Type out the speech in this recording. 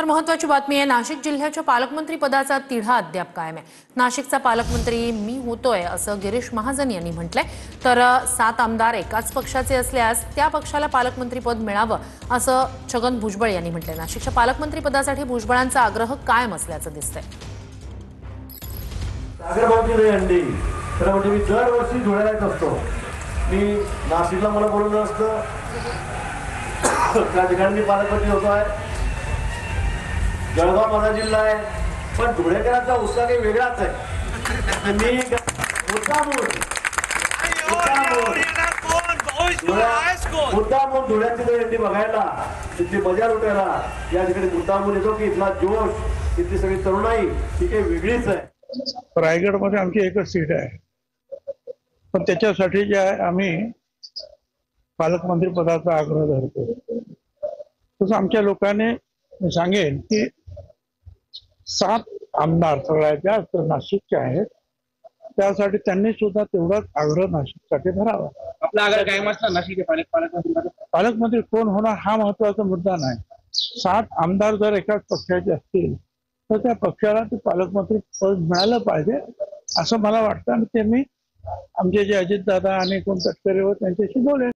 तर महत्त्वाची बातमी आहे। नाशिक जिल्ह्याच्या पालकमंत्री पदाचा तिढा अद्याप कायम आहे। नाशिकचा पालकमंत्री मी होतोय असं गिरीश महाजन यांनी म्हटलंय। तर 7 आमदार एकाच पक्षाचे असल्यास त्या पक्षाला पालकमंत्री पद मिळावं असं छगन भुजबळ यांनी म्हटलंय। नाशिकच्या पालकमंत्री पदासाठी भुजबळांचा आग्रह कायम असल्याचं दिसतंय। मी दरवर्षी धुळ्याला येत असतो। मी नाशिकला मला बोलवलं असतं, त्या ठिकाणी मी पालकमंत्री होतोय। जळगाव माझा जिल्हा आहे, पण धुळेकरांचा उत्साह काही वेगळाच आहे। मी मुद्दामून धुळ्याची दहीहंडी बघायला, तिथली मजा लुटायला या ठिकाणी मुद्दामून येतो की इथला जोश, इथली सगळी तरुणाई ही काही वेगळीच आहे। रायगडमध्ये आमची एकच सीट आहे, पण त्याच्यासाठी जे आहे आम्ही पालकमंत्री पदाचा आग्रह धरतो। तसं आमच्या लोकांनी मी सांगेन की 7 आमदार सगळ्यात जास्त नाशिकचे आहेत, त्यासाठी त्यांनी सुद्धा तेवढाच आग्रह नाशिकसाठी धरावा। आपला आग्रह कायम असणार नाशिकचे पालकमंत्री कोण होणार हा महत्वाचा मुद्दा नाही। 7 आमदार जर एकाच पक्षाचे असतील तर त्या पक्षाला ते पालकमंत्री पद मिळालं पाहिजे असं मला वाटतं, आणि ते मी आमचे जे अजितदादा आणि कोण तटकरे त्यांच्याशी बोलेन।